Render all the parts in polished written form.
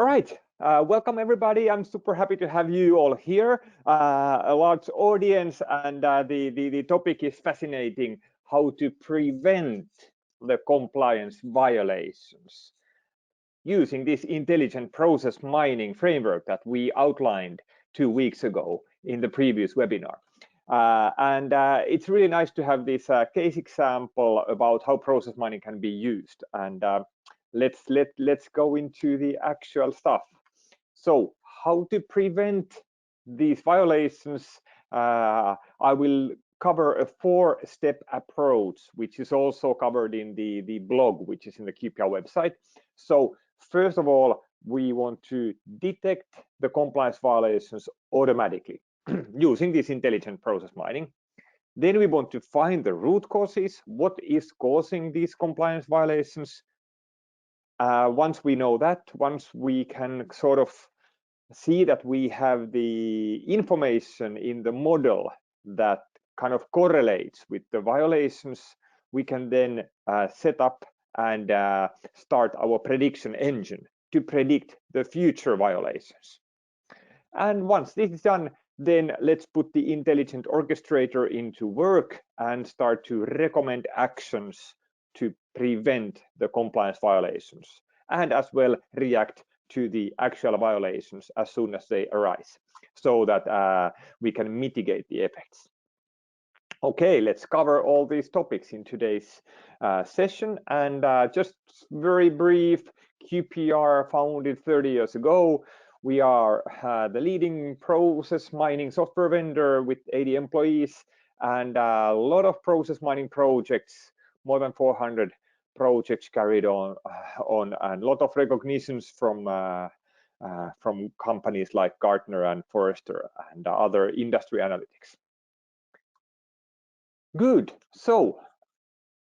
All right, welcome everybody. I'm super happy to have you all here, a large audience, and the topic is fascinating, how to prevent the compliance violations using this intelligent process mining framework that we outlined 2 weeks ago in the previous webinar. It's really nice to have this case example about how process mining can be used. And let's go into the actual stuff. So how to prevent these violations? I will cover a 4-step approach, which is also covered in the blog, which is in the QPR website. So first of all, we want to detect the compliance violations automatically using this intelligent process mining. Then we want to find the root causes. What is causing these compliance violations? Once we know that, once we can sort of see that we have the information in the model that kind of correlates with the violations, we can then set up and start our prediction engine to predict the future violations. And once this is done, then let's put the intelligent orchestrator into work and start to recommend actions to prevent the compliance violations and as well react to the actual violations as soon as they arise so that we can mitigate the effects. Okay, let's cover all these topics in today's session. And just very brief, QPR founded 30 years ago. We are the leading process mining software vendor with 80 employees and a lot of process mining projects, more than 400 projects carried on and a lot of recognitions from companies like Gartner and Forrester and other industry analytics. Good. So,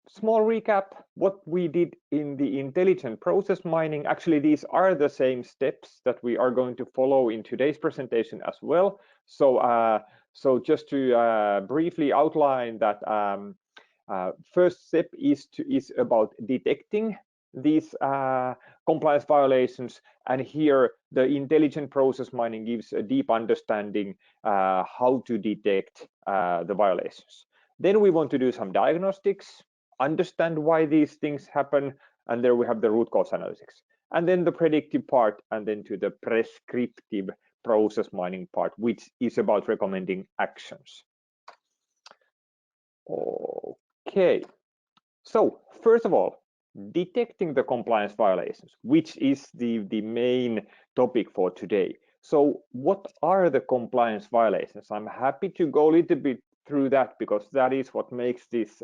small recap, what we did in the intelligent process mining. Actually, these are the same steps that we are going to follow in today's presentation as well. So, just to briefly outline that first step is about detecting these compliance violations, and here the intelligent process mining gives a deep understanding how to detect the violations. Then we want to do some diagnostics, understand why these things happen, and there we have the root cause analytics. And then the predictive part, and then to the prescriptive process mining part, which is about recommending actions. Okay, so first of all, detecting the compliance violations, which is the main topic for today. So what are the compliance violations? I'm happy to go a little bit through that because that is what makes this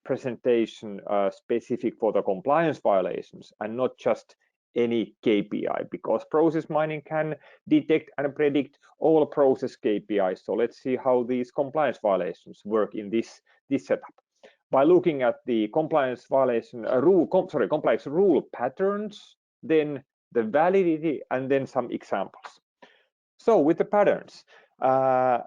presentation specific for the compliance violations and not just any KPI, because process mining can detect and predict all process KPIs. So let's see how these compliance violations work in this setup. By looking at the compliance violation compliance rule patterns, then the validity, and then some examples. So with the patterns, I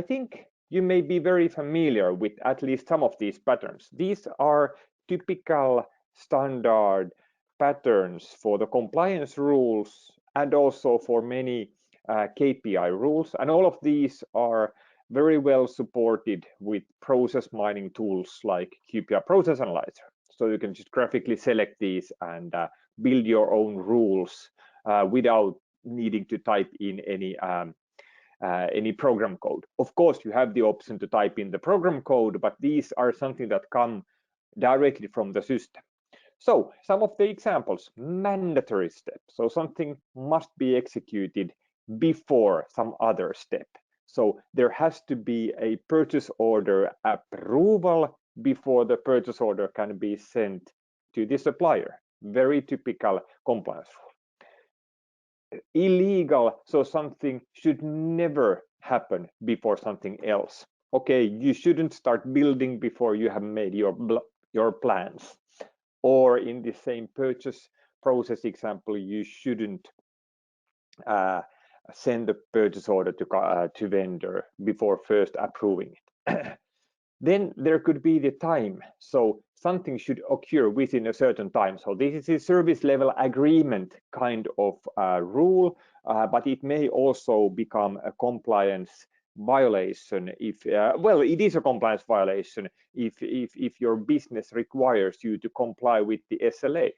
think you may be very familiar with at least some of these patterns. These are typical standard patterns for the compliance rules and also for many KPI rules. And all of these are very well supported with process mining tools like QPR Process Analyzer. So you can just graphically select these and build your own rules without needing to type in any program code. Of course, you have the option to type in the program code, but these are something that come directly from the system. So some of the examples: mandatory step. So something must be executed before some other step. So there has to be a purchase order approval before the purchase order can be sent to the supplier. Very typical compliance rule. Illegal, so something should never happen before something else. Okay, you shouldn't start building before you have made your plans. Or in the same purchase process example, you shouldn't send the purchase order to vendor before first approving it. Then there could be the time. So something should occur within a certain time. So this is a service level agreement kind of rule, but it may also become a compliance violation if, well, it is a compliance violation if your business requires you to comply with the SLA.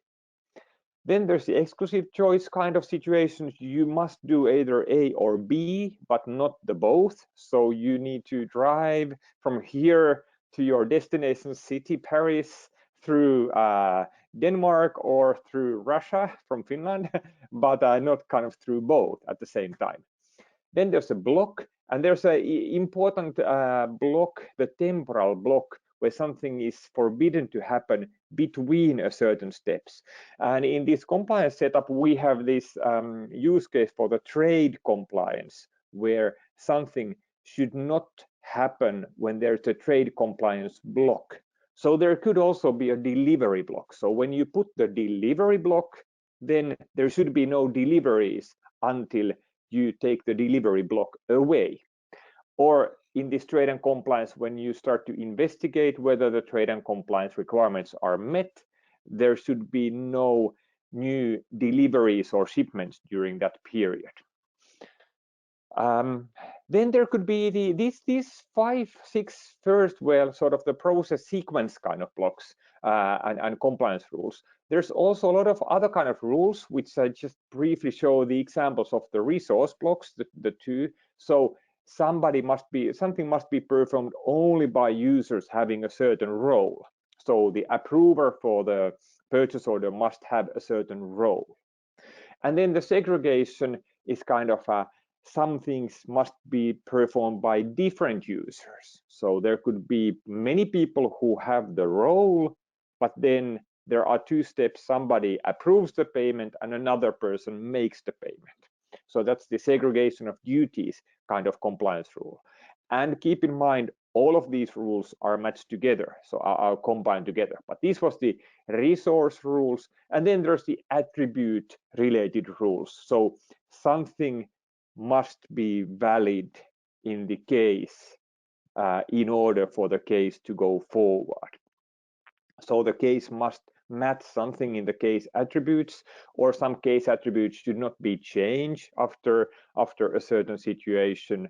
Then there's the exclusive choice kind of situations. You must do either A or B, but not the both. So you need to drive from here to your destination city, Paris, through Denmark or through Russia from Finland, but not kind of through both at the same time. Then there's a block, and there's an important block, the temporal block, where something is forbidden to happen between a certain steps. And in this compliance setup, we have this use case for the trade compliance, where something should not happen when there's a trade compliance block. So there could also be a delivery block. So when you put the delivery block, then there should be no deliveries until you take the delivery block away. Or in this trade and compliance, when you start to investigate whether the trade and compliance requirements are met, there should be no new deliveries or shipments during that period. Then there could be these 5, 6 first, well, sort of the process sequence kind of blocks and compliance rules. There's also a lot of other kind of rules, which I just briefly show the examples of the resource blocks, the two. So something must be performed only by users having a certain role. So the approver for the purchase order must have a certain role. And then the segregation is kind of some things must be performed by different users. So there could be many people who have the role, but then there are 2 steps. Somebody approves the payment and another person makes the payment. So that's the segregation of duties kind of compliance rule. And keep in mind, all of these rules are matched together, so are combined together. But this was the resource rules, and then there's the attribute related rules. So something must be valid in the case in order for the case to go forward. So the case must match something in the case attributes, or some case attributes should not be changed after a certain situation.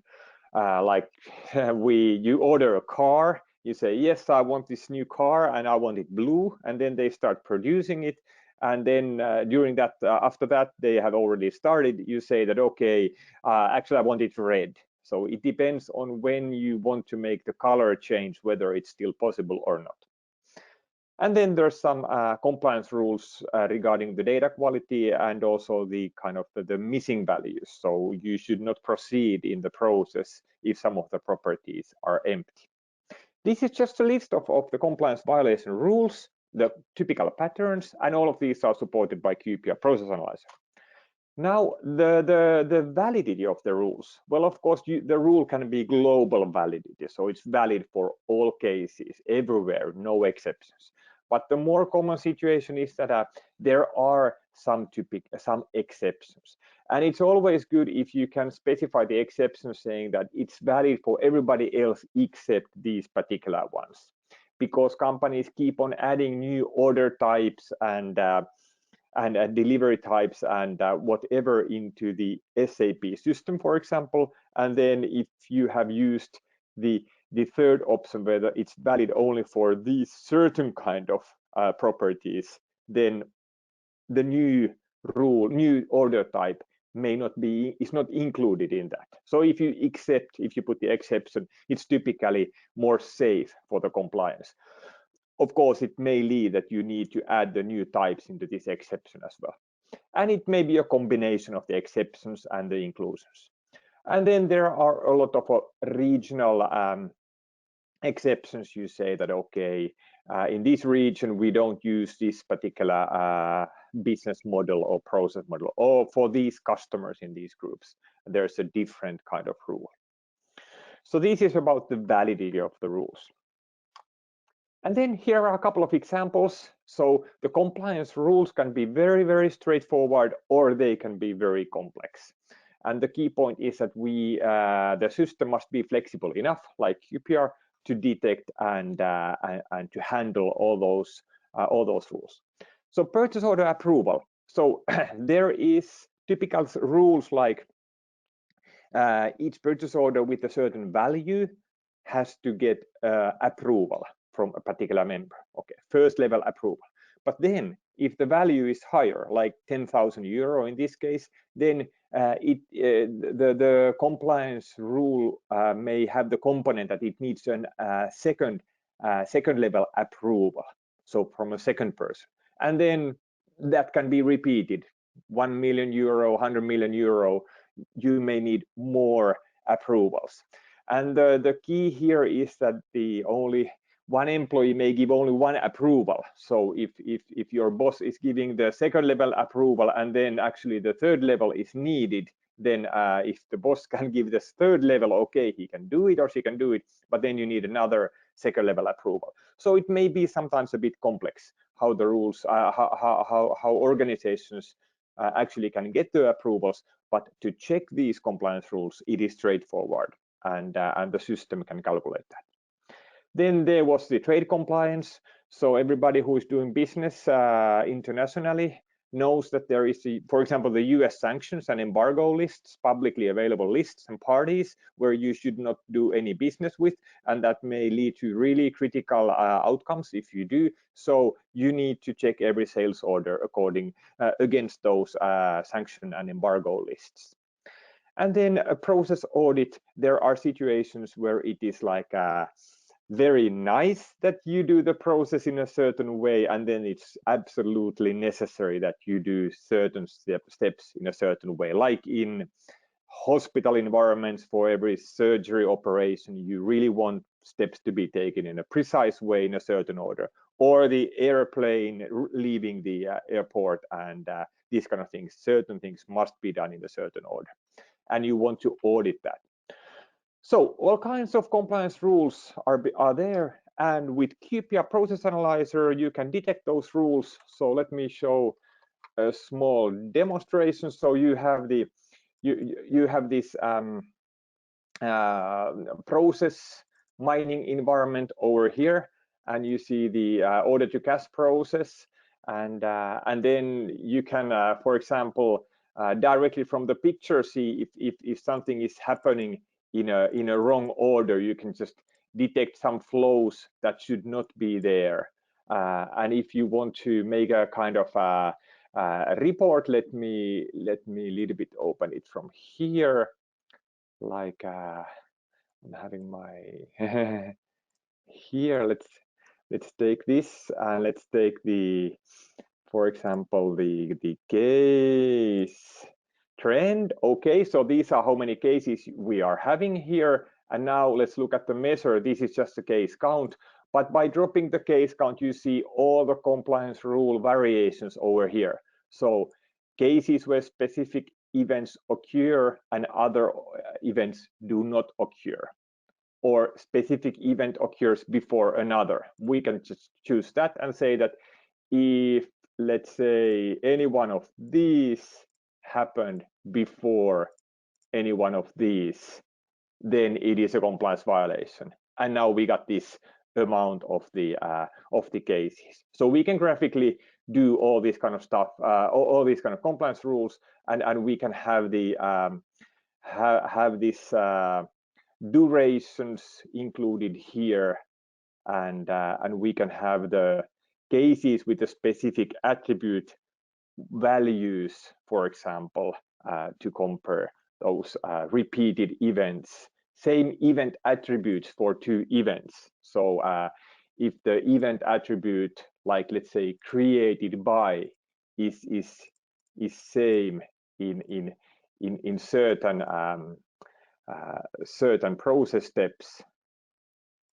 Like you order a car, you say, yes, I want this new car and I want it blue, and then they start producing it. And then during that, after that, they have already started, you say that, okay, actually I want it red. So it depends on when you want to make the color change, whether it's still possible or not. And then there's some compliance rules regarding the data quality and also the kind of the missing values. So you should not proceed in the process if some of the properties are empty. This is just a list of the compliance violation rules, the typical patterns, and all of these are supported by QPR Process Analyzer. Now, the validity of the rules. Well, of course, the rule can be global validity, so it's valid for all cases, everywhere, no exceptions. But the more common situation is that there are some exceptions. And it's always good if you can specify the exceptions, saying that it's valid for everybody else except these particular ones. Because companies keep on adding new order types and delivery types and whatever into the SAP system, for example. And then if you have used the third option, whether it's valid only for these certain kind of properties, then the new rule, new order type is not included in that. So if you put the exception, it's typically more safe for the compliance. Of course, it may lead that you need to add the new types into this exception as well. And it may be a combination of the exceptions and the inclusions. And then there are a lot of regional exceptions. You say that, okay, in this region, we don't use this particular business model or process model, or for these customers in these groups, there's a different kind of rule. So this is about the validity of the rules. And then here are a couple of examples. So the compliance rules can be very, very straightforward, or they can be very complex. And the key point is that the system must be flexible enough, like QPR, to detect and to handle all those rules. So purchase order approval. So there is typical rules like each purchase order with a certain value has to get approval from a particular member. Okay, first level approval. But then if the value is higher, like 10,000 euro in this case, then the compliance rule may have the component that it needs a second level approval, so from a second person, and then that can be repeated. 1 million euro, 100 million euro, you may need more approvals. And the key here is that the only one employee may give only one approval. So if your boss is giving the second level approval and then actually the third level is needed, then if the boss can give the third level, okay, he can do it or she can do it, but then you need another second level approval. So it may be sometimes a bit complex how the rules, how organizations actually can get the approvals, but to check these compliance rules, it is straightforward, and the system can calculate that. Then there was the trade compliance. So everybody who is doing business internationally knows that there is, for example, the US sanctions and embargo lists, publicly available lists and parties where you should not do any business with, and that may lead to really critical outcomes if you do. So you need to check every sales order according against those sanction and embargo lists. And then a process audit, there are situations where it is like very nice that you do the process in a certain way, and then it's absolutely necessary that you do certain steps in a certain way, like in hospital environments. For every surgery operation, you really want steps to be taken in a precise way in a certain order, or the airplane leaving the airport, and these kind of things. Certain things must be done in a certain order, and you want to audit that. So all kinds of compliance rules are there, and with QPR Process Analyzer, you can detect those rules. So let me show a small demonstration. So you have the you have this process mining environment over here, and you see the order to cash process, and then you can, for example, directly from the picture see if something is happening in a wrong order. You can just detect some flows that should not be there, and if you want to make a kind of report, let me a little bit open it from here, like I'm having my here. Let's take this, and let's take the, for example, the case trend. Okay, so these are how many cases we are having here, and now let's look at the measure. This is just a case count, but by dropping the case count, you see all the compliance rule variations over here. So cases where specific events occur and other events do not occur, or specific event occurs before another. We can just choose that and say that if, let's say, any one of these happened before any one of these, then it is a compliance violation. And now we got this amount of the cases. So we can graphically do all this kind of stuff, all these kind of compliance rules, and we can have the have this durations included here, and we can have the cases with the specific attribute values, for example, to compare those repeated events, same event attributes for two events. So if the event attribute, like let's say created by, is same in certain certain process steps,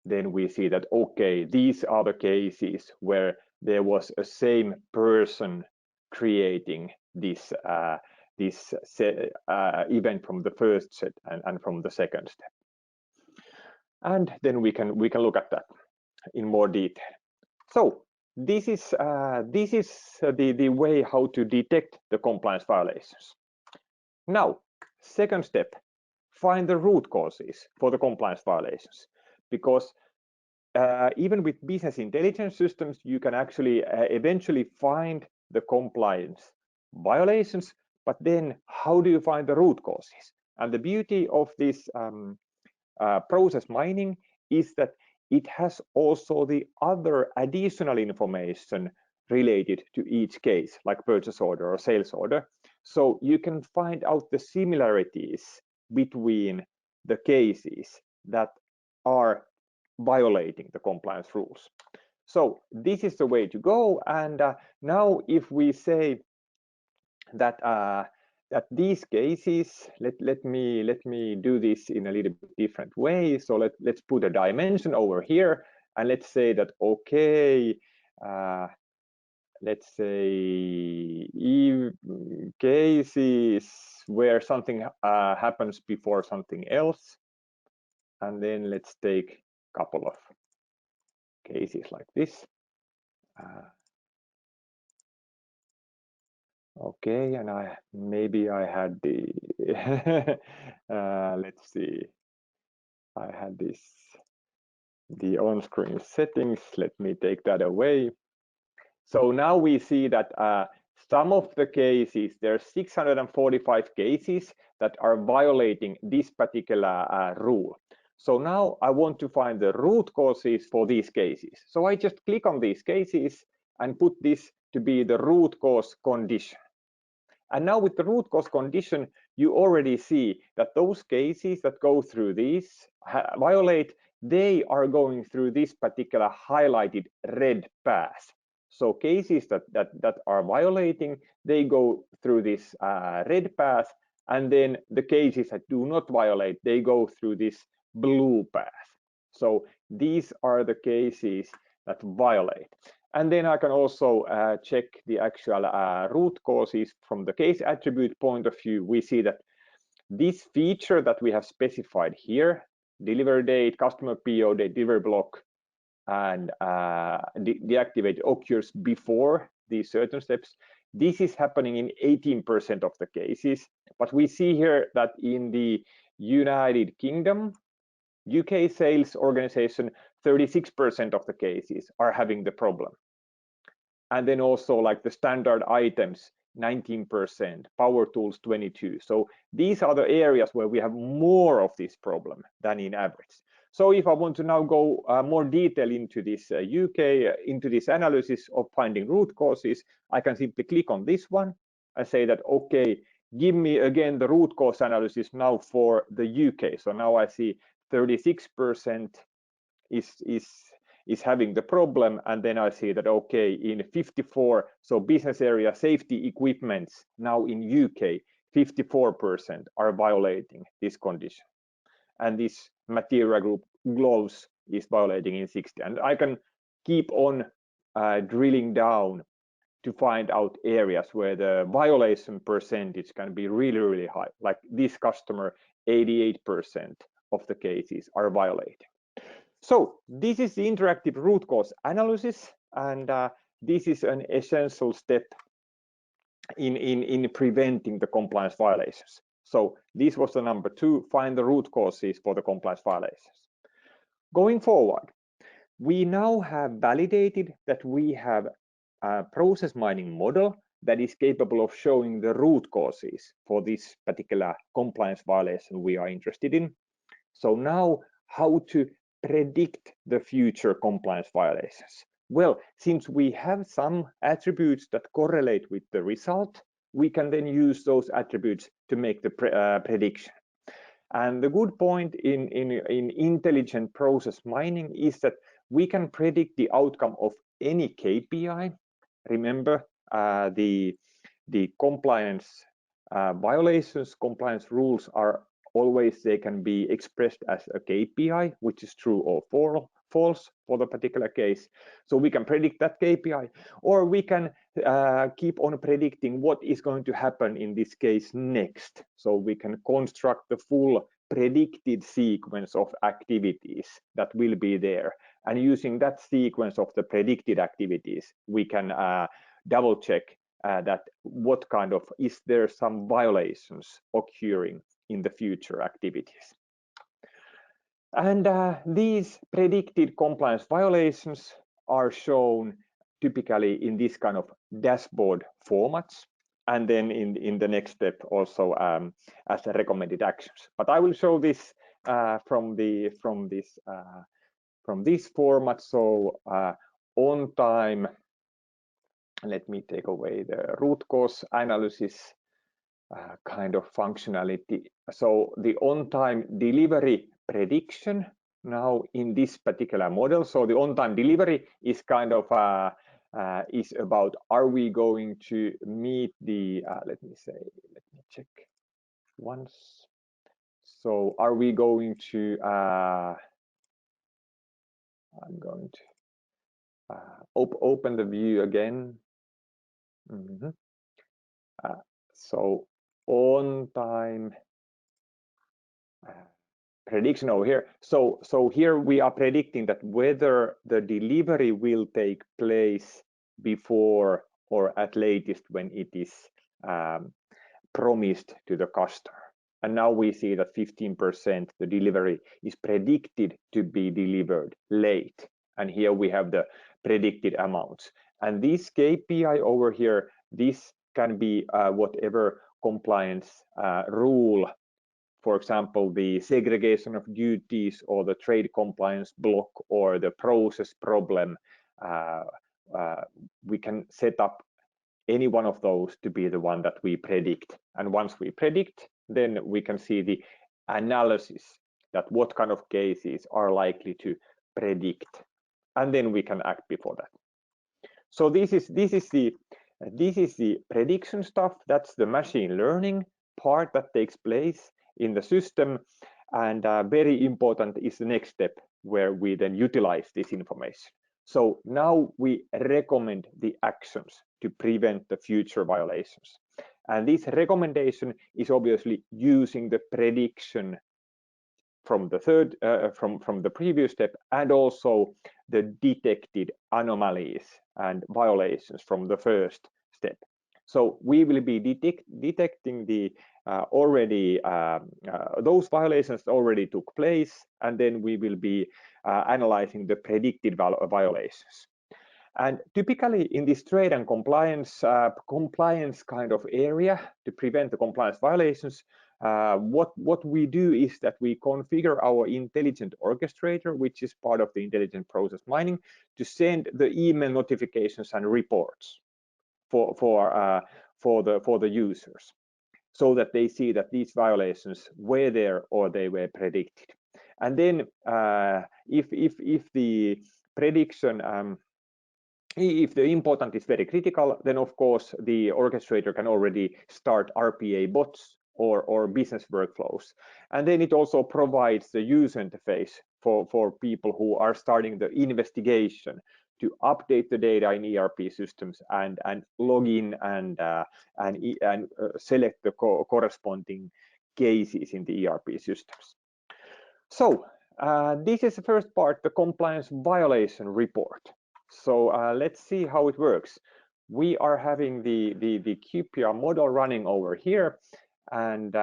then we see that, okay, these are the cases where there was a same person creating this event from the first set and from the second step. And then we can look at that in more detail. So this is the way how to detect the compliance violations. Now, second step, find the root causes for the compliance violations, because even with business intelligence systems, you can actually eventually find the compliance violations, but then how do you find the root causes? And the beauty of this process mining is that it has also the other additional information related to each case, like purchase order or sales order. So you can find out the similarities between the cases that are violating the compliance rules. So this is the way to go. And now if we say that that these cases, let me do this in a little bit different way. So let's put a dimension over here, and let's say that okay, let's say cases where something happens before something else, and then let's take a couple of cases like this. Okay, and maybe I had the let's see, I had the on-screen settings. Let me take that away. So now we see that some of the cases, there are 645 cases that are violating this particular rule. So now I want to find the root causes for these cases. So I just click on these cases and put this to be the root cause condition. And now with the root cause condition, you already see that those cases that go through these violate, they are going through this particular highlighted red path. So cases that are violating, they go through this red path, and then the cases that do not violate, they go through this blue path. So these are the cases that violate. And then I can also check the actual root causes from the case attribute point of view. We see that this feature that we have specified here, delivery date, customer PO date, delivery block, and deactivate occurs before these certain steps. This is happening in 18% of the cases, but we see here that in the United Kingdom, UK sales organization, 36% of the cases are having the problem. And then also like the standard items, 19%, power tools 22. So these are the areas where we have more of this problem than in average. So if I want to now go more detail into this UK, into this analysis of finding root causes, I can simply click on this one and say that, okay, give me again the root cause analysis now for the UK. So now I see 36% is having the problem, and then I see that okay, in 54, so business area safety equipments now in UK, 54% are violating this condition, and this material group gloves is violating in 60. And I can keep on drilling down to find out areas where the violation percentage can be really high, like this customer, 88% of the cases are violating. So this is the interactive root cause analysis, and this is an essential step in preventing the compliance violations. So this was the number 2, find the root causes for the compliance violations. Going forward, we now have validated that we have a process mining model that is capable of showing the root causes for this particular compliance violation we are interested in. So now how to predict the future compliance violations? Well, since we have some attributes that correlate with the result, we can then use those attributes to make the prediction. And the good point in intelligent process mining is that we can predict the outcome of any KPI. Remember, the compliance violations, compliance rules are always, they can be expressed as a KPI, which is true or false for the particular case. So we can predict that KPI, or we can keep on predicting what is going to happen in this case next. So we can construct the full predicted sequence of activities that will be there. And using that sequence of the predicted activities, we can double check that what kind of, is there some violations occurring in the future activities. And these predicted compliance violations are shown typically in this kind of dashboard formats, and then in the next step also as the recommended actions. But I will show this from this format. So on time, let me take away the root cause analysis kind of functionality. So the on-time delivery prediction now in this particular model. So the on-time delivery is kind of is about, are we going to meet the let me check once. So are we going to I'm going to open the view again. So on time prediction over here. So here we are predicting that whether the delivery will take place before or at latest when it is promised to the customer. And now we see that 15% the delivery is predicted to be delivered late. And here we have the predicted amounts. And this KPI over here, this can be whatever compliance rule, for example, the segregation of duties or the trade compliance block or the process problem. We can set up any one of those to be the one that we predict. And once we predict, then we can see the analysis that what kind of cases are likely to predict. And then we can act before that. So this is the prediction stuff. That's the machine learning part that takes place in the system. And very important is the next step where we then utilize this information. So now we recommend the actions to prevent the future violations. And this recommendation is obviously using the prediction from the from the previous step, and also the detected anomalies and violations from the first step. So we will be detecting the already those violations that already took place, and then we will be analyzing the predicted violations. And typically in this trade and compliance kind of area to prevent the compliance violations, what we do is that we configure our intelligent orchestrator, which is part of the intelligent process mining, to send the email notifications and reports for the users, so that they see that these violations were there or they were predicted. And then if the prediction if the important is very critical, then of course the orchestrator can already start RPA bots or business workflows. And then it also provides the user interface for people who are starting the investigation to update the data in ERP systems and log in and select the corresponding cases in the ERP systems. So this is the first part, the compliance violation report. So let's see how it works. We are having the QPR model running over here, and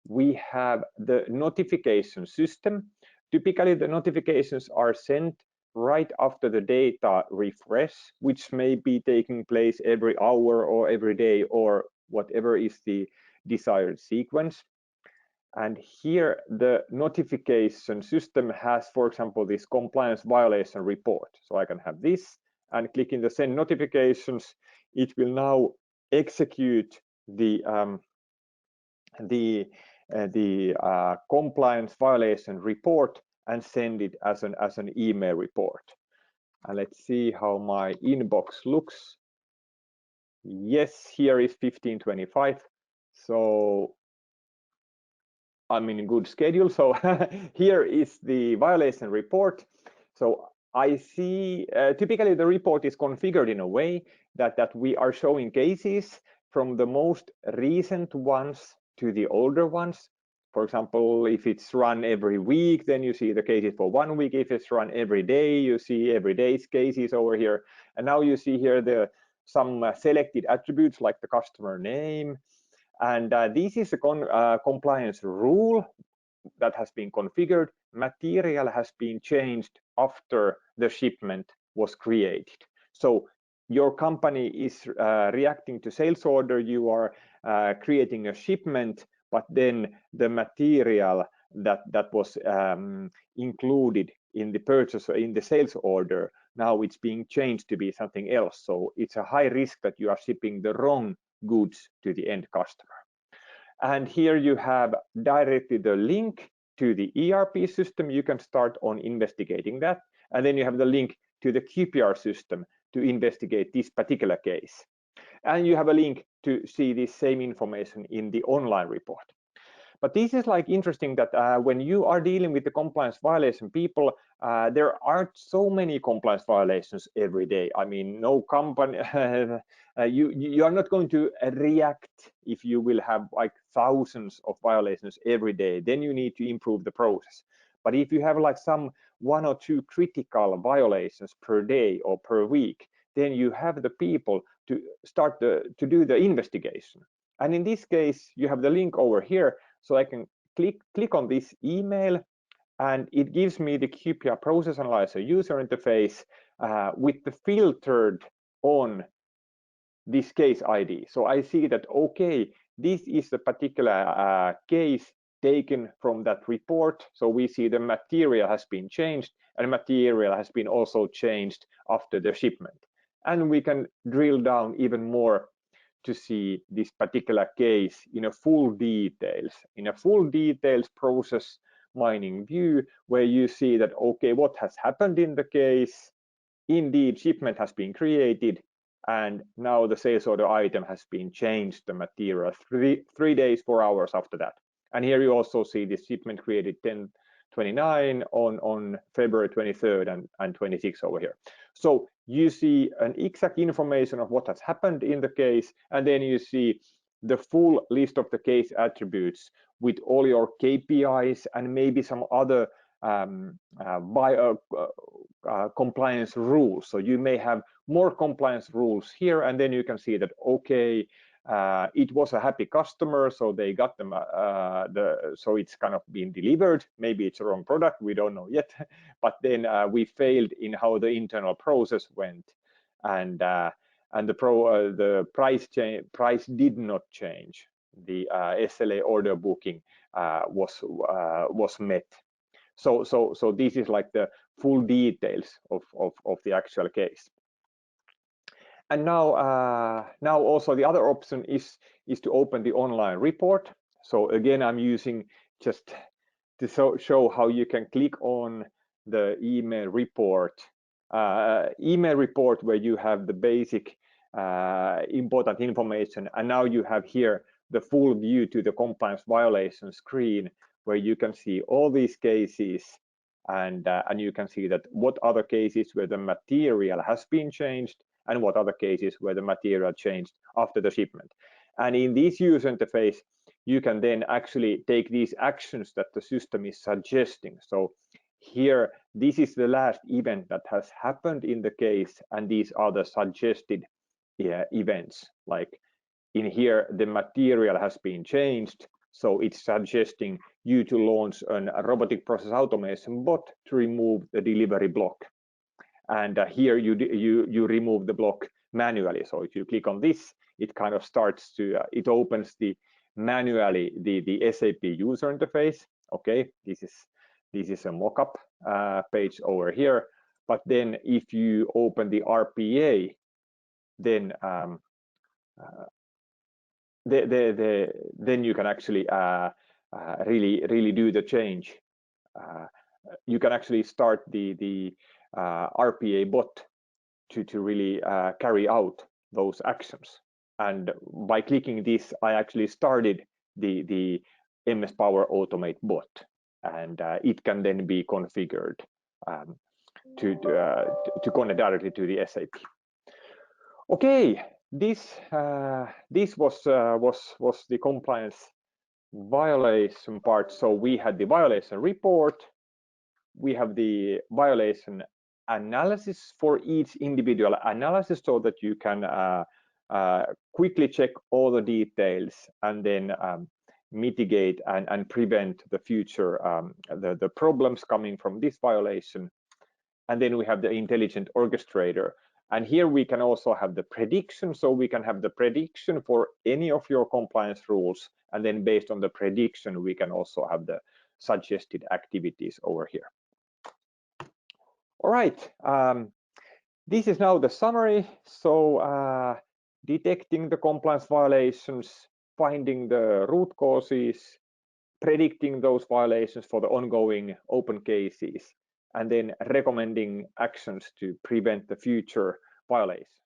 we have the notification system. Typically, the notifications are sent right after the data refresh, which may be taking place every hour or every day or whatever is the desired sequence. And here the notification system has, for example, this compliance violation report. So I can have this and click in the send notifications. It will now execute the compliance violation report and send it as an email report. And let's see how my inbox looks. Yes, here is 1525. So I'm in a good schedule. So here is the violation report. So I see typically the report is configured in a way that we are showing cases from the most recent ones to the older ones. For example, if it's run every week, then you see the cases for 1 week. If it's run every day, you see every day's cases over here. And now you see here some selected attributes like the customer name. And this is a compliance rule that has been configured. material has been changed after the shipment was created. So your company is reacting to sales order, you are creating a shipment, but then the material that was included in the purchase or in the sales order, now it's being changed to be something else. So it's a high risk that you are shipping the wrong goods to the end customer. And here you have directly the link to the ERP system. You can start on investigating that. And then you have the link to the QPR system to investigate this particular case. And you have a link to see this same information in the online report. But this is like interesting that when you are dealing with the compliance violation people, there aren't so many compliance violations every day. I mean, no company, you are not going to react if you will have like thousands of violations every day. Then you need to improve the process. But if you have like some 1 or 2 critical violations per day or per week, then you have the people to start to do the investigation. And in this case, you have the link over here. So I can click on this email, and it gives me the QPR Process Analyzer user interface with the filtered on this case ID. So I see that, okay, this is the particular case taken from that report. So we see the material has been changed, and material has been also changed after the shipment. And we can drill down even more to see this particular case in a full details, process mining view, where you see that, okay, what has happened in the case, indeed shipment has been created, and now the sales order item has been changed, the material, 3 days, 4 hours after that. And here you also see the shipment created 10/29 on February 23rd and 26 over here. So you see an exact information of what has happened in the case, and then you see the full list of the case attributes with all your KPIs and maybe some other compliance rules. So you may have more compliance rules here, and then you can see that, okay, it was a happy customer, so they got them. So it's kind of been delivered. Maybe it's a wrong product, we don't know yet. But then we failed in how the internal process went, and the price did not change. The SLA order booking was met. So this is like the full details of the actual case. And now also the other option is to open the online report. So again, I'm using just to show how you can click on the email report where you have the basic important information, and now you have here the full view to the compliance violation screen, where you can see all these cases, and you can see that what other cases where the material has been changed and what other cases where the material changed after the shipment. And in this user interface, you can then actually take these actions that the system is suggesting. So here, this is the last event that has happened in the case, and these are the suggested events. Like in here, the material has been changed, so it's suggesting you to launch a robotic process automation bot to remove the delivery block. And here you remove the block manually. So if you click on this, it kind of starts to it opens the manually the SAP user interface. Okay, this is a mock-up page over here. But then if you open the RPA, then then you can actually really do the change. You can actually start the RPA bot to really carry out those actions. And by clicking this, I actually started the MS Power Automate bot, and it can then be configured to connect directly to the SAP. Okay, this was the compliance violation part. So we had the violation report, we have the violation analysis for each individual analysis, so that you can quickly check all the details and then mitigate and prevent the future the problems coming from this violation. And then we have the intelligent orchestrator. And here we can also have the prediction. So we can have the prediction for any of your compliance rules. And then based on the prediction, we can also have the suggested activities over here. All right. This is now the summary. So detecting the compliance violations, finding the root causes, predicting those violations for the ongoing open cases, and then recommending actions to prevent the future violations.